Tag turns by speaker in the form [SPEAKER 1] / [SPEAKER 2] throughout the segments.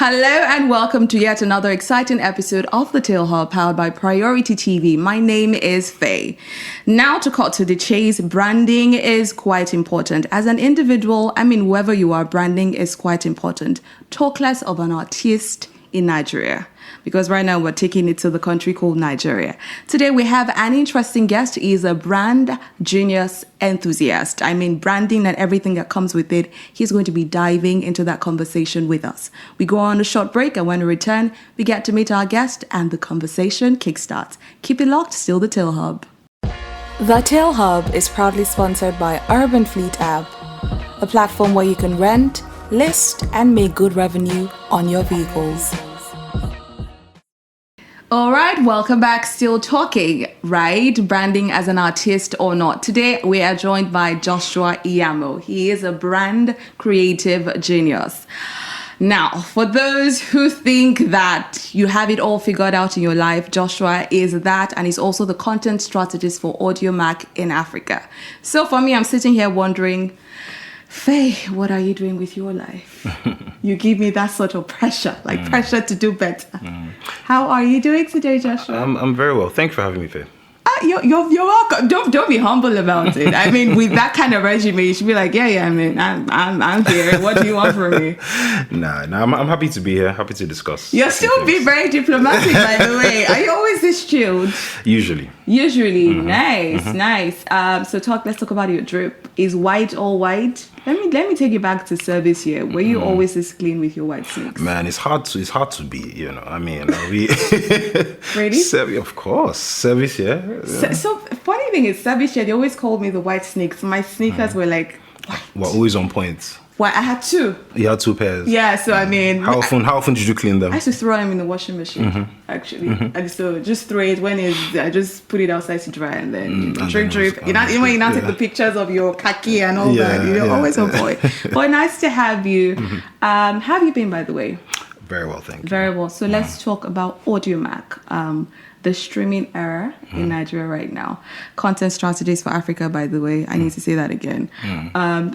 [SPEAKER 1] Hello and welcome to yet another exciting episode of the Tale Hub powered by Priority TV. My name is Faye. Now to cut to the chase, branding is quite important. As an individual, wherever you are, branding is quite important. Talk less of an artist in Nigeria, because right now we're taking it to the country called Nigeria. Today we have an interesting guest. He's a brand genius enthusiast. Branding and everything that comes with it. He's going to be diving into that conversation with us. We go on a short break, and when we return, we get to meet our guest and the conversation kickstarts. Keep it locked, still the Tale Hub. The Tale Hub is proudly sponsored by Urban Fleet app, a platform where you can rent, list, and make good revenue on your vehicles. All right, welcome back. Still talking, right? Branding as an artist or not. Today, we are joined by Joshua Iyamo. He is a brand creative genius. Now, for those who think that you have it all figured out in your life, Joshua is that, and he's also the content strategist for Mack in Africa. So for me, I'm sitting here wondering, Faye, what are you doing with your life? You give me that sort of pressure, pressure to do better. How are you doing today, Joshua?
[SPEAKER 2] I'm very well. Thank you for having me, Faye.
[SPEAKER 1] You're welcome. Don't be humble about it. With that kind of resume, you should be like, I'm here. What do you want from me?
[SPEAKER 2] Nah, I'm happy to be here. Happy to discuss.
[SPEAKER 1] You're still being very diplomatic, by the way. Are you always this chilled?
[SPEAKER 2] Usually.
[SPEAKER 1] Nice. Let's talk about your drip. Is white all white? Let me take you back to service here. Were you always this clean with your white sneaks?
[SPEAKER 2] Man, it's hard to be, we
[SPEAKER 1] Really?
[SPEAKER 2] Of course. Service, yeah.
[SPEAKER 1] So funny thing is, service here, they always called me the white sneaks. My sneakers were like white.
[SPEAKER 2] We're always on point.
[SPEAKER 1] Well, I had two.
[SPEAKER 2] You had two pairs?
[SPEAKER 1] Yeah, so
[SPEAKER 2] How often did you clean them?
[SPEAKER 1] I used to throw them in the washing machine, actually. And so just throw it I just put it outside to dry, and then drip. Even when you now take the pictures of your khaki and all that, always on point. But nice to have you. How have you been, by the way?
[SPEAKER 2] Very well, thank you.
[SPEAKER 1] Very well. So let's talk about Mack. The streaming era in Nigeria right now. Content Strategist for Africa, by the way. I need to say that again.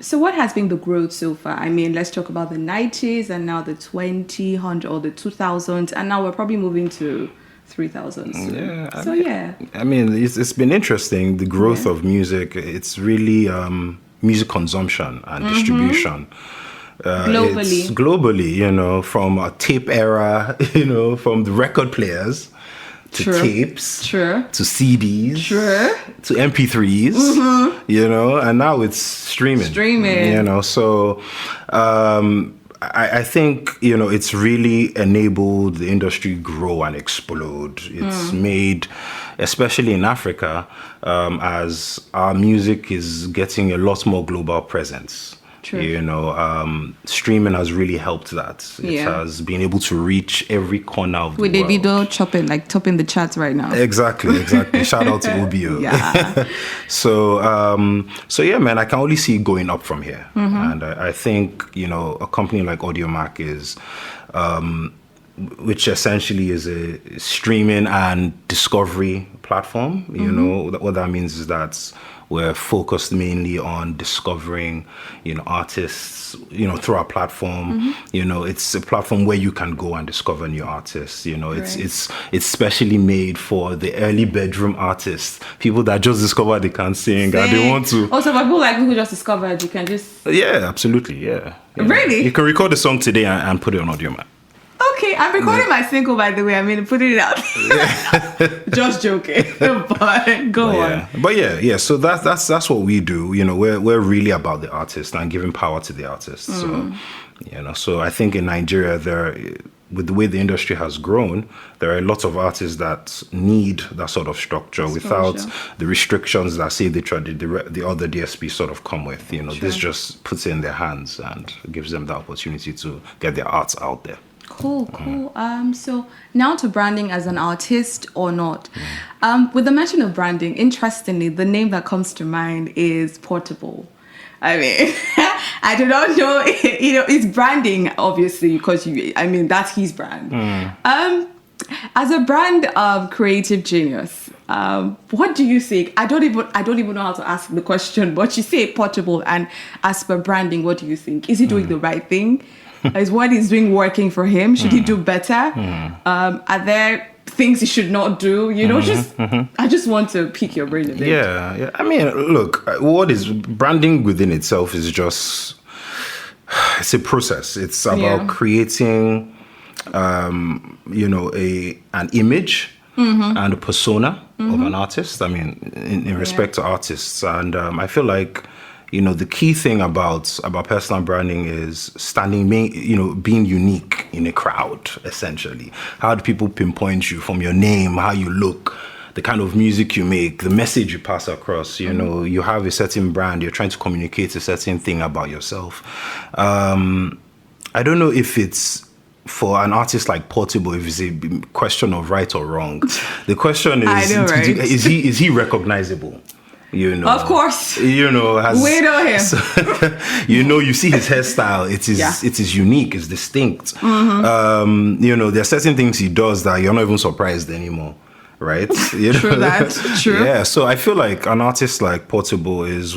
[SPEAKER 1] So what has been the growth so far? Let's talk about the 90s and now the 2000 or the 2000s, and now we're probably moving to 3000 soon.
[SPEAKER 2] It's been interesting, the growth of music. It's really music consumption and distribution. Globally, from a tape era, from the record players to tapes, to CDs, to MP3s, and now it's streaming. So I think, it's really enabled the industry grow and explode. It's made, especially in Africa, as our music is getting a lot more global presence. Streaming has really helped that. It has been able to reach every corner of the world.
[SPEAKER 1] With Davido topping the charts right now.
[SPEAKER 2] Exactly. Shout out to OBO.
[SPEAKER 1] Yeah.
[SPEAKER 2] So man, I can only see it going up from here. And I think, a company like Mack is, which essentially is a streaming and discovery platform. What that means is that we're focused mainly on discovering, artists, through our platform. It's a platform where you can go and discover new artists. It's specially made for the early bedroom artists, people that just discovered they can sing and they want to.
[SPEAKER 1] Also, for people like who just discovered, you can just.
[SPEAKER 2] Yeah, absolutely. Yeah.
[SPEAKER 1] Really?
[SPEAKER 2] You can record a song today and put it on Mack.
[SPEAKER 1] Okay, I'm recording my single, by the way. Putting it out. Just joking, but go on.
[SPEAKER 2] But so that's what we do. We're really about the artist and giving power to the artist. So, so I think in Nigeria, with the way the industry has grown, there are a lot of artists that need that sort of structure without the restrictions that say the other DSP sort of come with. This just puts it in their hands and gives them the opportunity to get their arts out there.
[SPEAKER 1] Cool. So now to branding as an artist or not. With the mention of branding, interestingly, the name that comes to mind is Portable. I do not know, it's branding, obviously, because that's his brand. As a brand creative genius, what do you think? I don't even know how to ask the question, but you say Portable, and as per branding, what do you think? Is he doing the right thing? Is what he's doing working for him? Should he do better? Are there things he should not do? I just want to pick your brain a bit.
[SPEAKER 2] Yeah. I mean, look, what is branding within itself is just, it's a process. It's about creating, an image and a persona of an artist. I mean, in respect to artists. And I feel like, the key thing about personal branding is being unique in a crowd, essentially. How do people pinpoint you from your name, how you look, the kind of music you make, the message you pass across? You have a certain brand, you're trying to communicate a certain thing about yourself. I don't know if it's for an artist like Portable, if it's a question of right or wrong. The question is,
[SPEAKER 1] I know, right?
[SPEAKER 2] is he recognizable?
[SPEAKER 1] Of course.
[SPEAKER 2] We know
[SPEAKER 1] him.
[SPEAKER 2] So, you see his hairstyle. It is unique. It's distinct. There are certain things he does that you're not even surprised anymore, right?
[SPEAKER 1] True that. True.
[SPEAKER 2] Yeah. So I feel like an artist like Portable is,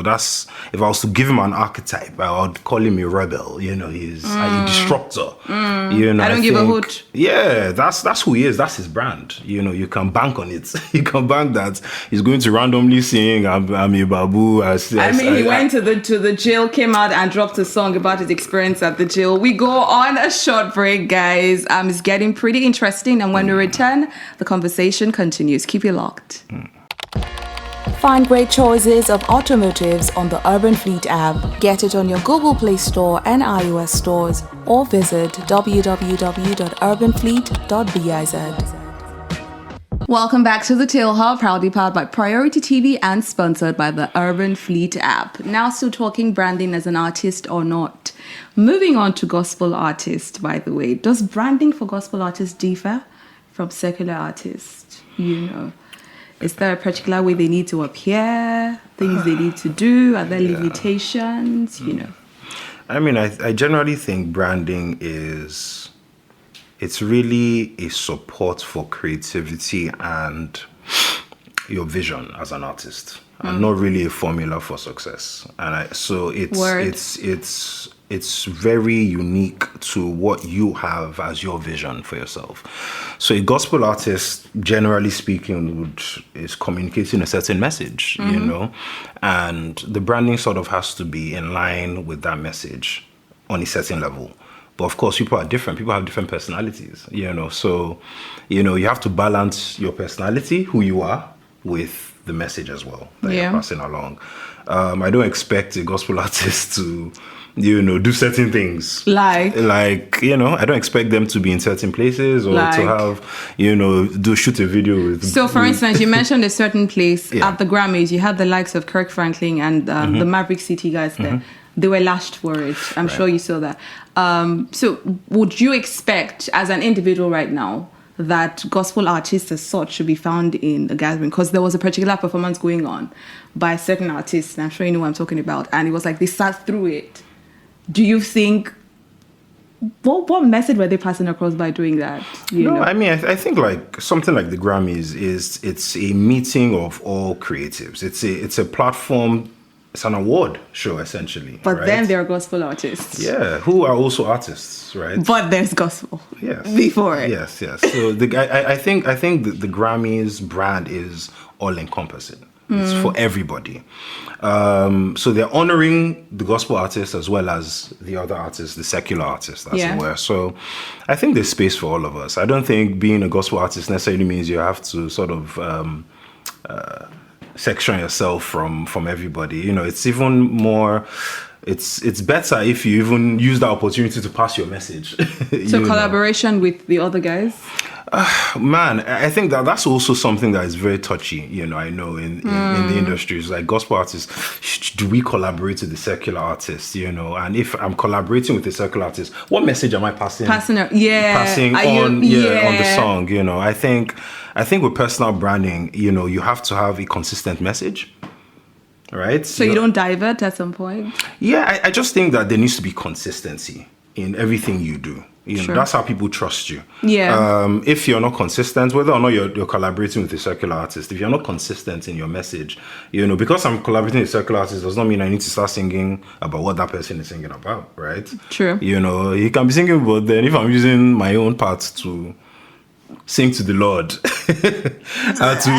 [SPEAKER 2] that's, if I was to give him an archetype, I would call him a rebel. He's a disruptor. I don't give a hoot. Yeah, that's who he is. That's his brand. You can bank on it. You can bank that he's going to randomly sing I'm a babu.
[SPEAKER 1] He went to the jail, came out and dropped a song about his experience at the jail. We go on a short break, guys. It's getting pretty interesting, and when we return, the conversation continues. Keep it locked. Find great choices of automotives on the Urban Fleet app. Get it on your Google Play Store and iOS stores, or visit www.urbanfleet.biz. Welcome back to the Tale Hub, proudly powered by Priority TV and sponsored by the Urban Fleet app. Now still talking branding as an artist or not. Moving on to gospel artists, by the way. Does branding for gospel artists differ from secular artists? Is there a particular way they need to appear? Things they need to do? Are there limitations?
[SPEAKER 2] I mean, I generally think branding it's really a support for creativity and your vision as an artist, and not really a formula for success. And it's very unique to what you have as your vision for yourself. So a gospel artist, generally speaking, is communicating a certain message, and the branding sort of has to be in line with that message on a certain level. But of course, people are different. People have different personalities, So, you have to balance your personality, who you are, with the message as well that you're passing along. I don't expect a gospel artist to, do certain things. Like, I don't expect them to be in certain places or to have, shoot a video with.
[SPEAKER 1] So, for instance, you mentioned a certain place at the Grammys. You had the likes of Kirk Franklin and the Maverick City guys there. They were lashed for it. I'm sure you saw that. So would you expect, as an individual right now, that gospel artists as such should be found in a gathering? Because there was a particular performance going on by a certain artist, and I'm sure you know what I'm talking about, and it was like they sat through it. Do you think, what message were they passing across by doing that?
[SPEAKER 2] I mean, I think like something like the Grammys it's a meeting of all creatives. It's a platform. It's an award show, essentially.
[SPEAKER 1] But then there are gospel artists.
[SPEAKER 2] Yeah, who are also artists, right?
[SPEAKER 1] But there's gospel.
[SPEAKER 2] Yes.
[SPEAKER 1] Before it.
[SPEAKER 2] Yes. So I think the Grammys brand is all-encompassing. It's for everybody. So they're honoring the gospel artists as well as the other artists, the secular artists, as it were. So I think there's space for all of us. I don't think being a gospel artist necessarily means you have to sort of section yourself from everybody. It's even more, it's better if you even use the opportunity to pass your message.
[SPEAKER 1] So collaboration with the other guys?
[SPEAKER 2] Man, I think that's also something that is very touchy, I know in the industry. It's like gospel artists, do we collaborate with the secular artists, and if I'm collaborating with the secular artist, what message am I passing on the song, I think with personal branding, you have to have a consistent message, right?
[SPEAKER 1] So you don't divert at some point?
[SPEAKER 2] Yeah, I just think that there needs to be consistency in everything you do. You know, that's how people trust you.
[SPEAKER 1] Yeah.
[SPEAKER 2] If you're not consistent, whether or not you're collaborating with a secular artist, if you're not consistent in your message, you know, because I'm collaborating with a secular artist does not mean I need to start singing about what that person is singing about, right?
[SPEAKER 1] True.
[SPEAKER 2] You know, he can be singing, but then if I'm using my own parts to sing to the Lord.
[SPEAKER 1] Are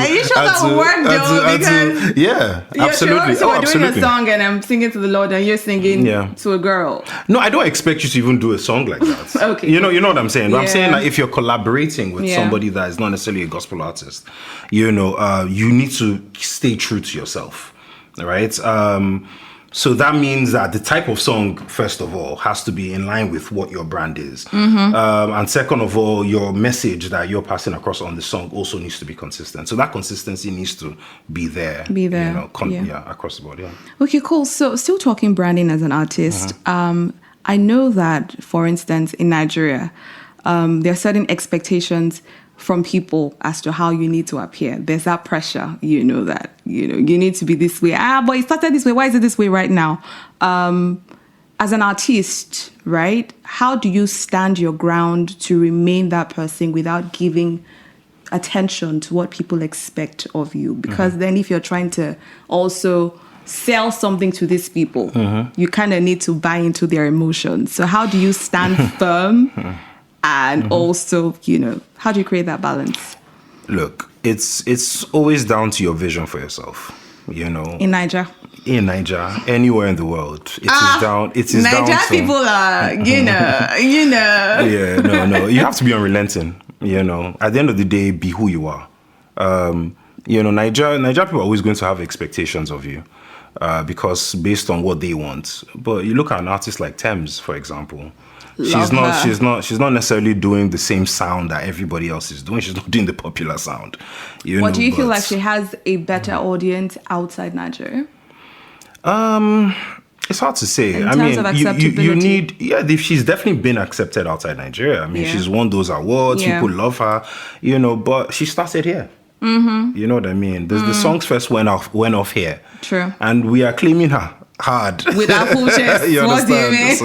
[SPEAKER 1] you sure that will work, though? Because
[SPEAKER 2] yeah, absolutely.
[SPEAKER 1] So we're doing
[SPEAKER 2] absolutely.
[SPEAKER 1] a song and I'm singing to the Lord and you're singing to a girl.
[SPEAKER 2] No, I don't expect you to even do a song like that.
[SPEAKER 1] Okay.
[SPEAKER 2] You know what I'm saying? But I'm
[SPEAKER 1] Yeah.
[SPEAKER 2] saying that if you're collaborating with somebody that is not necessarily a gospel artist, you know, you need to stay true to yourself, right? So that means that the type of song, first of all, has to be in line with what your brand is. And second of all, your message that you're passing across on the song also needs to be consistent. So that consistency needs to be there. You know, across the board,
[SPEAKER 1] Okay, cool. So still talking branding as an artist, I know that, for instance, in Nigeria, there are certain expectations from people as to how you need to appear. There's that pressure, you know, that, you know, you need to be this way. But it started this way. Why is it this way right now? As an artist, right, how do you stand your ground to remain that person without giving attention to what people expect of you? Because then if you're trying to also sell something to these people, you kind of need to buy into their emotions. So how do you stand firm? And also, you know, how do you create that balance?
[SPEAKER 2] Look, it's always down to your vision for yourself, you know.
[SPEAKER 1] In Niger,
[SPEAKER 2] anywhere in the world, it is down. It is
[SPEAKER 1] Niger
[SPEAKER 2] down to
[SPEAKER 1] people are, you know.
[SPEAKER 2] Yeah, no. You have to be unrelenting. You know, at the end of the day, be who you are. You know, Niger people are always going to have expectations of you because based on what they want. But you look at an artist like Thames, for example. She's not necessarily doing the same sound that everybody else is doing. She's not doing the popular sound. Do you feel like
[SPEAKER 1] she has a better audience outside Nigeria?
[SPEAKER 2] It's hard to say.
[SPEAKER 1] In terms of acceptability.
[SPEAKER 2] You need, she's definitely been accepted outside Nigeria. I mean, she's won those awards. People love her, you know, but she started here. You know what I mean? The songs first went off here.
[SPEAKER 1] True.
[SPEAKER 2] And we are claiming her hard.
[SPEAKER 1] Without full chest.
[SPEAKER 2] You
[SPEAKER 1] What do you
[SPEAKER 2] understand?
[SPEAKER 1] mean?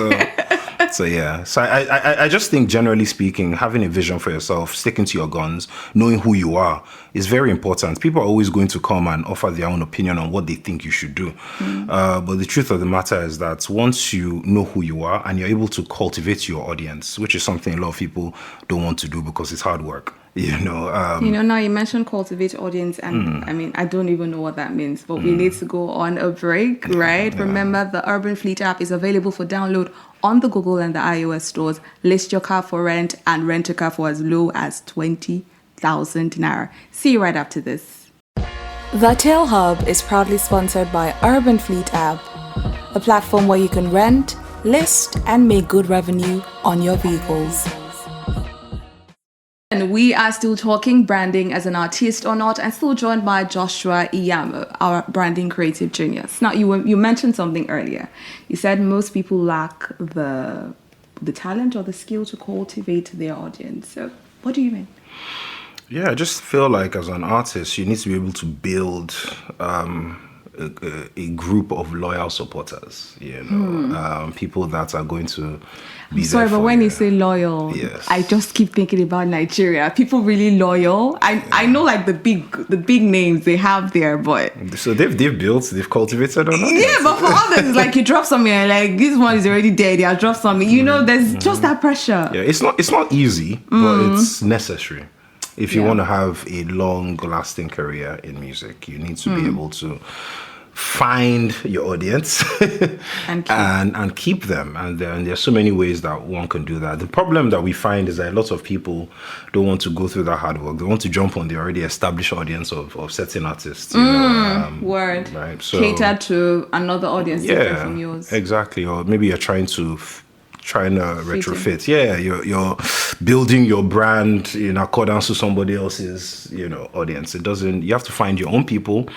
[SPEAKER 2] So I just think, generally speaking, having a vision for yourself, sticking to your guns, knowing who you are is very important. People are always going to come and offer their own opinion on what they think you should do. But the truth of the matter is that once you know who you are and you're able to cultivate your audience, which is something a lot of people don't want to do because it's hard work. Now you mentioned cultivate audience, and I mean, I don't even know what that means, but we need to go on a break, right? Remember, the Urban Fleet app is available for download on the Google and the iOS stores. List your car for rent and rent a car for as low as 20,000 naira. See you right after this. The Tale Hub is proudly sponsored by Urban Fleet app, a platform where you can rent, list, and make good revenue on your vehicles. And we are still talking branding as an artist or not, and still joined by Joshua Iyamo, our branding creative genius. Now, you mentioned something earlier. You said most people lack the talent or the skill to cultivate their audience. So what do you mean? Yeah, I just feel like as an artist, you need to be able to build a group of loyal supporters, people that are going to be there.
[SPEAKER 1] But when you say loyal, I just keep thinking about Nigeria. People really loyal. I know like the big names they have there, but
[SPEAKER 2] so they've cultivated or not?
[SPEAKER 1] Yeah, but for others, it's like you drop something and like this one is already dead. Yeah, drop something. You know, there's just that pressure.
[SPEAKER 2] Yeah, it's not easy, but it's necessary. If you want to have a long-lasting career in music, you need to be able to find your audience and keep them. And there's so many ways that one can do that. The problem that we find is that a lot of people don't want to go through that hard work. They want to jump on the already established audience of certain artists.
[SPEAKER 1] Word.
[SPEAKER 2] Right. So,
[SPEAKER 1] catered to another audience different from yours.
[SPEAKER 2] Exactly. Or maybe you're trying to retrofit. Yeah, you're building your brand in accordance to somebody else's, audience. You have to find your own people,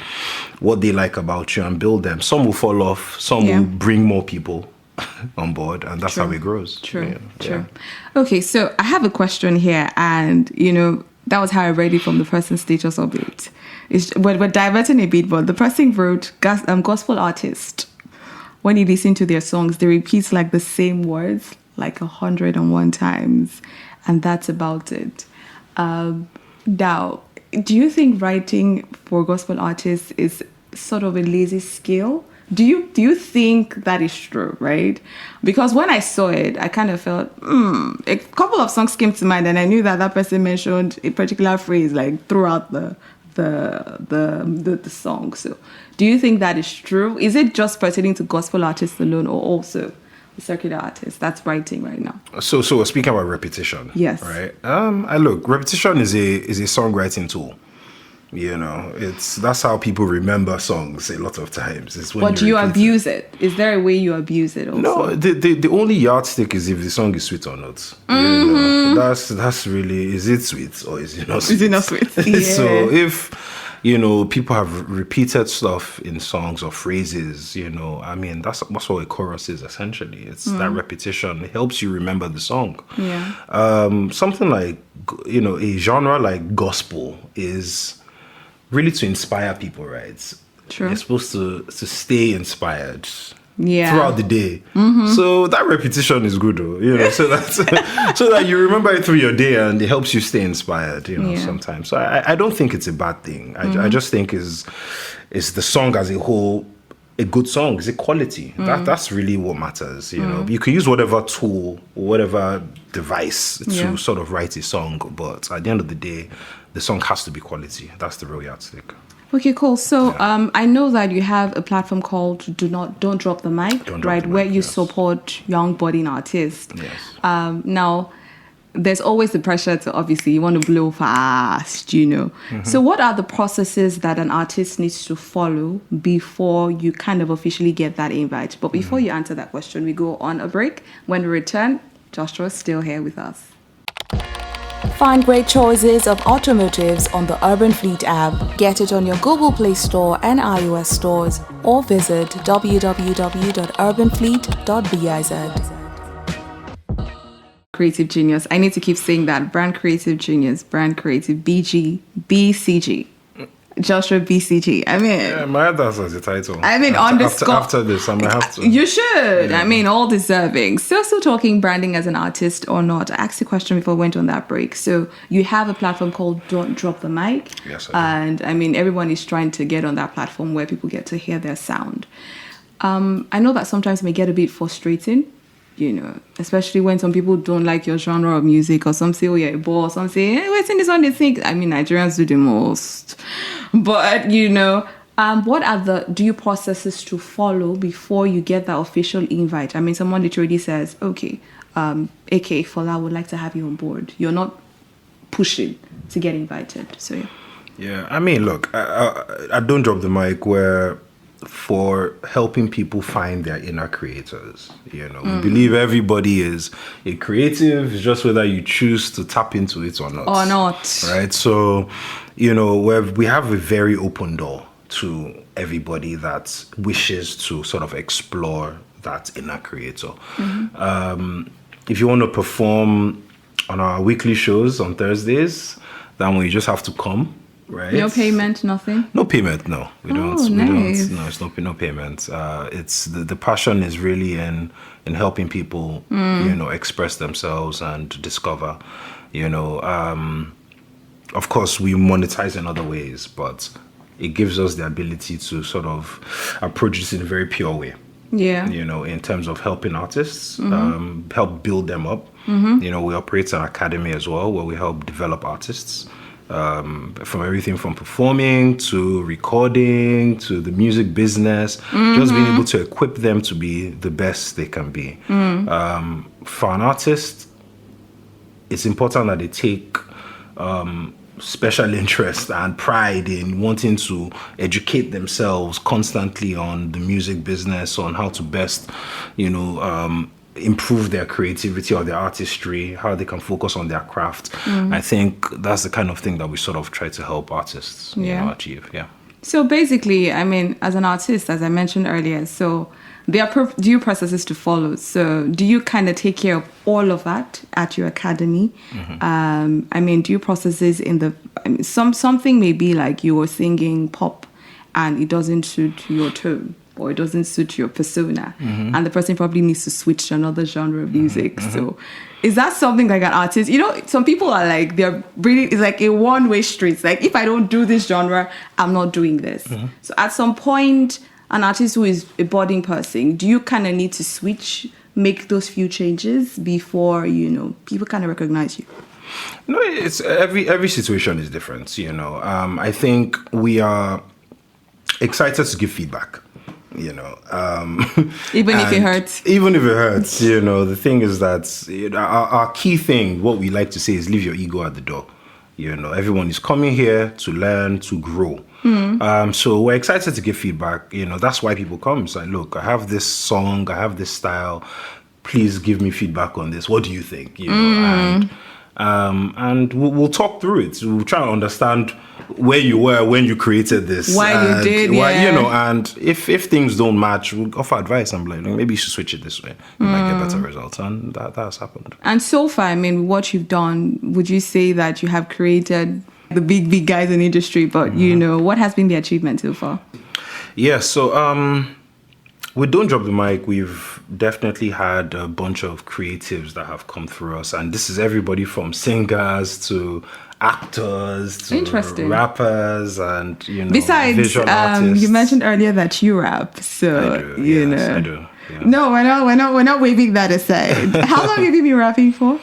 [SPEAKER 2] what they like about you, and build them. Some will fall off, some will bring more people on board, and that's how it grows.
[SPEAKER 1] True. Okay, so I have a question here, and that was how I read it from the person's status of it. We're diverting a bit, but the person wrote gospel artist. When you listen to their songs, they repeat like the same words like 101 times, and that's about it. Now, do you think writing for gospel artists is sort of a lazy skill? Do you think that is true, right? Because when I saw it, I kind of felt, a couple of songs came to mind, and I knew that person mentioned a particular phrase like throughout the song. So, do you think that is true? Is it just pertaining to gospel artists alone, or also the secular artist that's writing right now?
[SPEAKER 2] So we're speaking about repetition.
[SPEAKER 1] Yes.
[SPEAKER 2] Right. I look, repetition is a songwriting tool. That's how people remember songs a lot of times. It's when
[SPEAKER 1] But do you abuse it? Is there a way you abuse it also?
[SPEAKER 2] No, the only yardstick is if the song is sweet or not. That's really, is it sweet or is it not sweet?
[SPEAKER 1] Is it not sweet? Yeah.
[SPEAKER 2] So if people have repeated stuff in songs or phrases, that's what a chorus is essentially. It's that repetition. It helps you remember the song.
[SPEAKER 1] Yeah.
[SPEAKER 2] Something like, a genre like gospel is really to inspire people, right?
[SPEAKER 1] True.
[SPEAKER 2] You're supposed to stay inspired
[SPEAKER 1] Yeah.
[SPEAKER 2] throughout the day. So that repetition is good, though, so that you remember it through your day and it helps you stay inspired, sometimes. So I don't think it's a bad thing. I just think is the song as a whole a good song? Is it quality? That's really what matters, You can use whatever tool or whatever device to sort of write a song, but at the end of the day, the song has to be quality. That's the real yardstick.
[SPEAKER 1] Okay, cool. So I know that you have a platform called Don't Drop the Mic, where you support young budding artists.
[SPEAKER 2] Yes.
[SPEAKER 1] Now, there's always the pressure to, obviously, you want to blow fast, So what are the processes that an artist needs to follow before you kind of officially get that invite? But before you answer that question, we go on a break. When we return, Joshua's still here with us.
[SPEAKER 3] Find great choices of automotives on the Urban Fleet app. Get it on your Google Play Store and iOS stores, or visit www.urbanfleet.biz.
[SPEAKER 1] Creative Genius. I need to keep saying that. Brand Creative Genius, Brand Creative BCG. Joshua BCG.
[SPEAKER 2] Yeah, my that's as a title. After this, I might have to.
[SPEAKER 1] You should. Yeah. All deserving. Still talking branding as an artist or not. I asked a question before we went on that break. So you have a platform called Don't Drop the Mic.
[SPEAKER 2] Yes, I do.
[SPEAKER 1] And everyone is trying to get on that platform where people get to hear their sound. I know that sometimes it may get a bit frustrating. Especially when some people don't like your genre of music, or some say, oh, you're a boss, some say, hey, what's in this one? They think, Nigerians do the most. But, what are the due processes to follow before you get that official invite? Someone literally says, okay, AK Fola would like to have you on board. You're not pushing to get invited. So,
[SPEAKER 2] yeah. Look, I don't drop the mic where for helping people find their inner creators. We believe everybody is a creative. It's just whether you choose to tap into it or not. Right? So, we have a very open door to everybody that wishes to sort of explore that inner creator. If you want to perform on our weekly shows on Thursdays, then you just have to come. Right.
[SPEAKER 1] No payment, nothing?
[SPEAKER 2] No payment, no. We don't.
[SPEAKER 1] Nice.
[SPEAKER 2] No, it's no payment. It's the passion is really in helping people, express themselves and discover. Of course, we monetize in other ways, but it gives us the ability to sort of approach this in a very pure way.
[SPEAKER 1] Yeah.
[SPEAKER 2] In terms of helping artists, help build them up. We operate an academy as well where we help develop artists. From everything from performing to recording to the music business, just being able to equip them to be the best they can be. For an artist, it's important that they take special interest and pride in wanting to educate themselves constantly on the music business, on how to best, improve their creativity or their artistry, how they can focus on their craft. I think that's the kind of thing that we sort of try to help artists achieve. Yeah.
[SPEAKER 1] So basically, as an artist, as I mentioned earlier, so there are due processes to follow. So do you kind of take care of all of that at your academy? Due processes in the something may be like you were singing pop and it doesn't suit your tone. or it doesn't suit your persona, and the person probably needs to switch to another genre of music. So is that something like an artist, some people are like, they're really, it's like a one-way street. It's like, if I don't do this genre, I'm not doing this. So at some point, an artist who is a budding person, do you kind of need to switch, make those few changes before, people kind of recognize you?
[SPEAKER 2] No, it's every situation is different. I think we are excited to give feedback. Even
[SPEAKER 1] if it hurts.
[SPEAKER 2] Even if it hurts, the thing is that our key thing, what we like to say, is leave your ego at the door. Everyone is coming here to learn, to grow. So we're excited to give feedback. That's why people come. It's like, look, I have this song, I have this style. Please give me feedback on this. What do you think? And we'll talk through it. We'll try to understand where you were when you created this.
[SPEAKER 1] Why you did,
[SPEAKER 2] and if things don't match, we'll offer advice. I'm like, maybe you should switch it this way. You might get better results. And that has happened.
[SPEAKER 1] And so far, what you've done, would you say that you have created the big guys in the industry? But, what has been the achievement so far?
[SPEAKER 2] Yeah, so with Don't Drop the Mic, we've definitely had a bunch of creatives that have come through us. And this is everybody from singers to actors to rappers and,
[SPEAKER 1] Besides,
[SPEAKER 2] visual artists.
[SPEAKER 1] You mentioned earlier that you rap. So,
[SPEAKER 2] I do, I do. Yeah.
[SPEAKER 1] No, we're not waving that aside. How long have you been rapping for?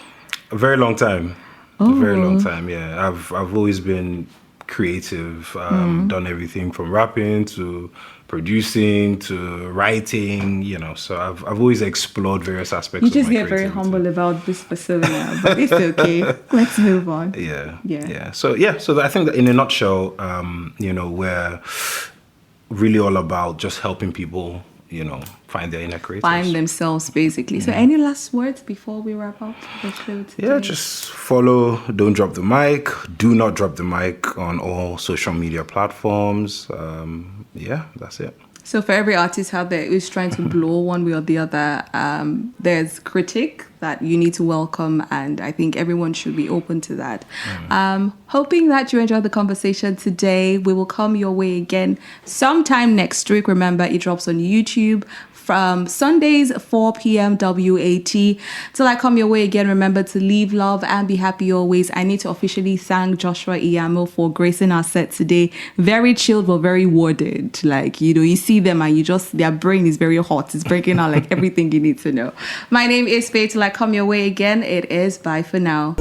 [SPEAKER 2] A very long time.
[SPEAKER 1] Oh.
[SPEAKER 2] A very long time, yeah. I've always been creative, done everything from rapping to producing to writing, so I've always explored various aspects of my creativity.
[SPEAKER 1] You just get very humble about this persona, but it's okay. Let's move on.
[SPEAKER 2] Yeah. So I think that in a nutshell, we're really all about just helping people, find their inner creators.
[SPEAKER 1] Find themselves, basically. So any last words before we wrap up the show today?
[SPEAKER 2] Yeah, just follow Don't Drop the Mic. Do not drop the mic on all social media platforms. That's it.
[SPEAKER 1] So for every artist out there who's trying to blow one way or the other, there's critique that you need to welcome, and I think everyone should be open to that. Hoping that you enjoyed the conversation today. We will come your way again sometime next week. Remember, it drops on YouTube from Sundays, 4 p.m. WAT. Till I come your way again, remember to leave love and be happy always. I need to officially thank Joshua Iyamo for gracing our set today. Very chilled, but very worded. You see them and their brain is very hot. It's breaking out everything you need to know. My name is Faye. Till I come your way again, it is bye for now.